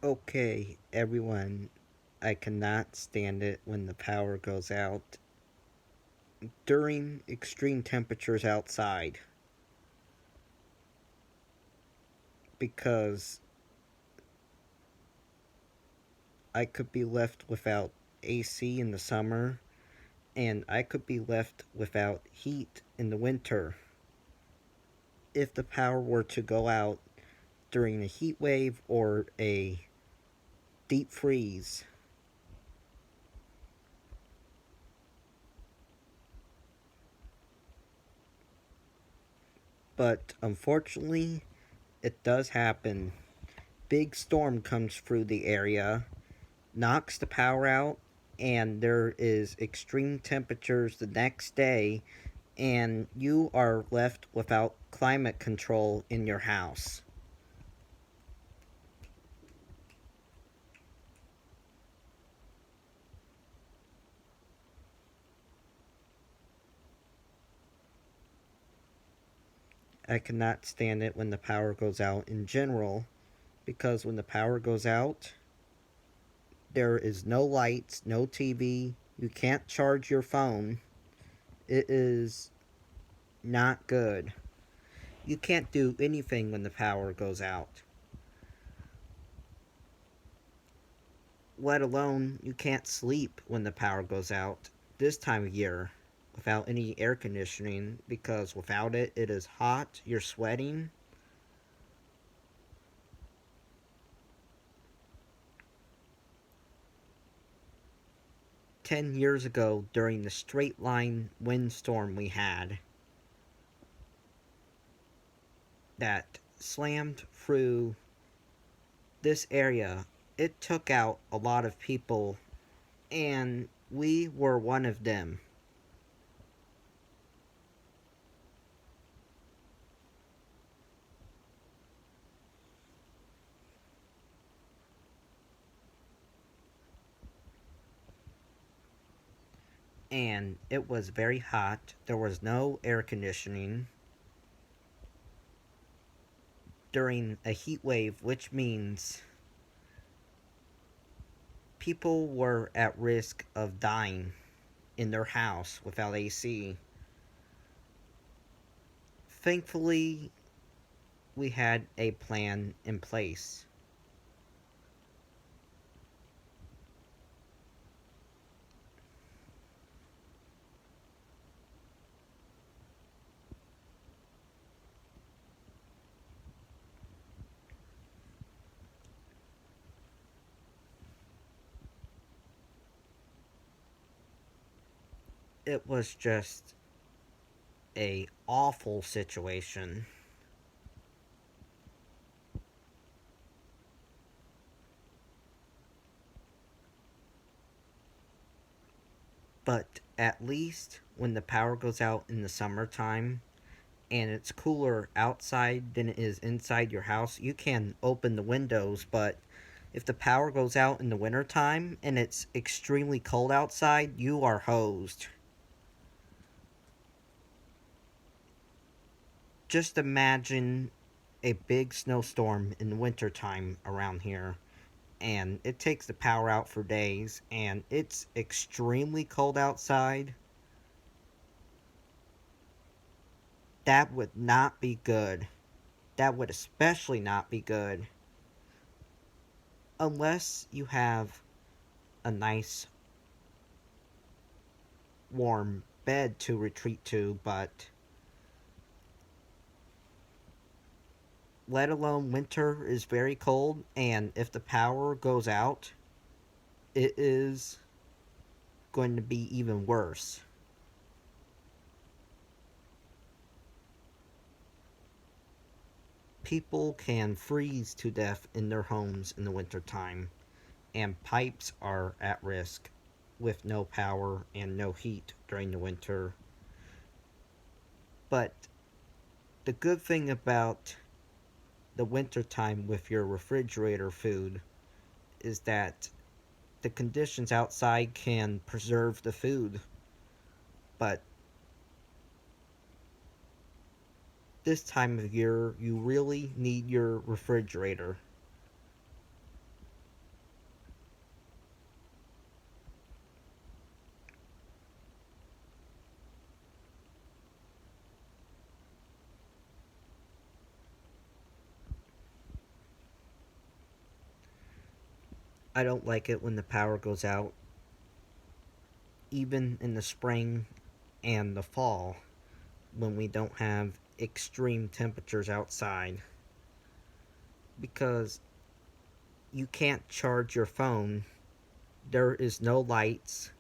Okay, everyone, I cannot stand it when the power goes out during extreme temperatures outside because I could be left without AC in the summer and I could be left without heat in the winter if the power were to go out during a heat wave or a deep freeze. But unfortunately, it does happen. Big storm comes through the area, knocks the power out, and there is extreme temperatures the next day, and you are left without climate control in your house. I cannot stand it when the power goes out in general, because when the power goes out, there is no lights, no TV, you can't charge your phone. It is not good. You can't do anything when the power goes out. Let alone you can't sleep when the power goes out this time of year without any air conditioning, because without it, it is hot, you're sweating. 10 years ago, during the straight line windstorm we had that slammed through this area, it took out a lot of people, and we were one of them. And it was very hot. There was no air conditioning during a heat wave, which means people were at risk of dying in their house without AC. Thankfully, we had a plan in place. It was just a awful situation. But at least when the power goes out in the summertime and it's cooler outside than it is inside your house, you can open the windows. But if the power goes out in the wintertime and it's extremely cold outside, you are hosed. Just imagine a big snowstorm in the wintertime around here, and it takes the power out for days, and it's extremely cold outside. That would not be good. That would especially not be good unless you have a nice warm bed to retreat to, but let alone winter is very cold, and if the power goes out, it is going to be even worse. People can freeze to death in their homes in the wintertime, and pipes are at risk with no power and no heat during the winter. But the good thing about the wintertime with your refrigerator food is that the conditions outside can preserve the food. But this time of year, you really need your refrigerator. I don't like it when the power goes out, even in the spring and the fall when we don't have extreme temperatures outside, because you can't charge your phone. There is no lights,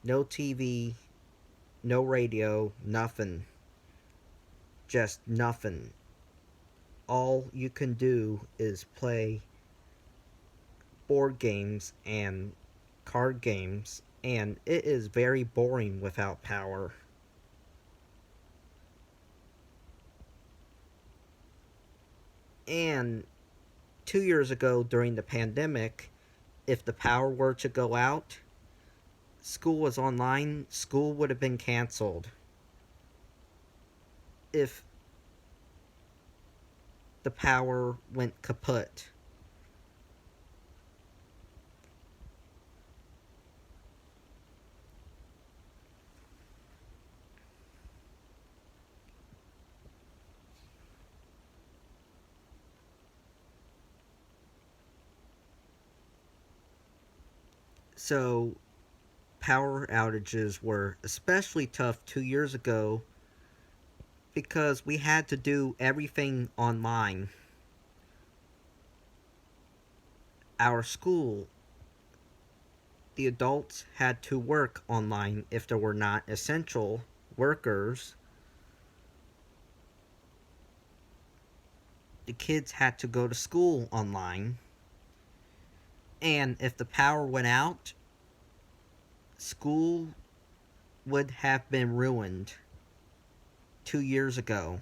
no TV, no radio, nothing. Just nothing. All you can do is play board games and card games, and it is very boring without power. And 2 years ago during the pandemic, if the power were to go out, school was online, school would have been canceled. If the power went kaput. So, power outages were especially tough 2 years ago because we had to do everything online. Our school, the adults had to work online if there were not essential workers. The kids had to go to school online. And if the power went out, school would have been ruined 2 years ago.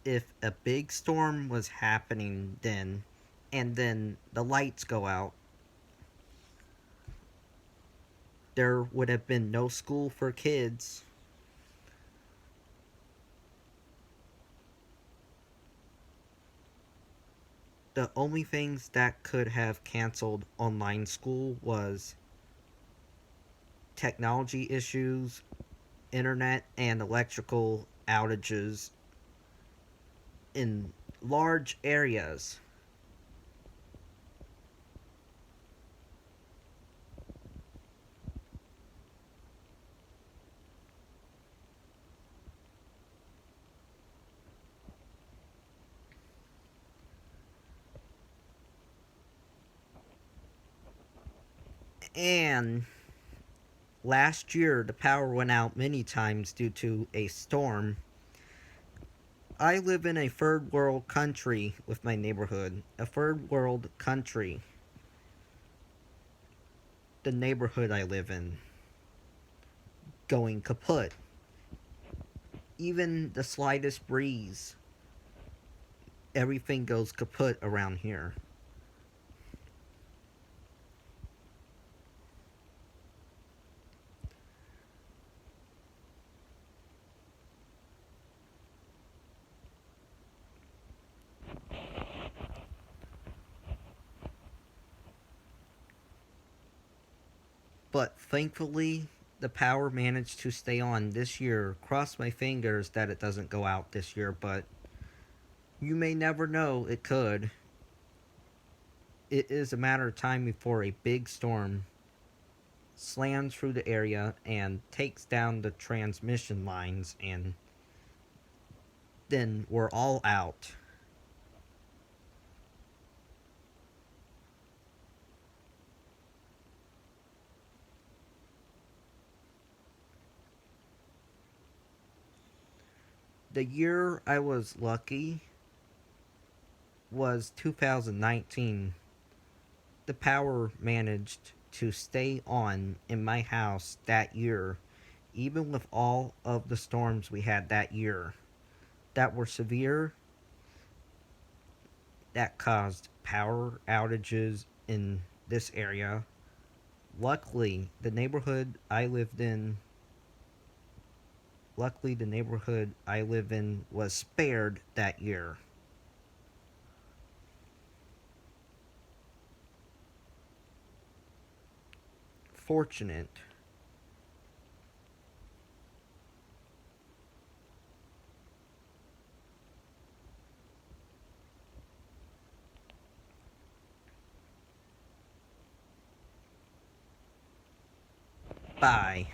If a big storm was happening then, and then the lights go out, there would have been no school for kids. The only things that could have canceled online school was technology issues, internet and electrical outages in large areas. And last year, the power went out many times due to a storm. I live in a third world country with my neighborhood. A third world country. The neighborhood I live in going kaput. Even the slightest breeze, everything goes kaput around here. But thankfully, the power managed to stay on this year. Cross my fingers that it doesn't go out this year, but you may never know, it could. It is a matter of time before a big storm slams through the area and takes down the transmission lines, and then we're all out. The year I was lucky was 2019. The power managed to stay on in my house that year, even with all of the storms we had that year that were severe, that caused power outages in this area. Luckily, the neighborhood I live in was spared that year. Fortunate. Bye.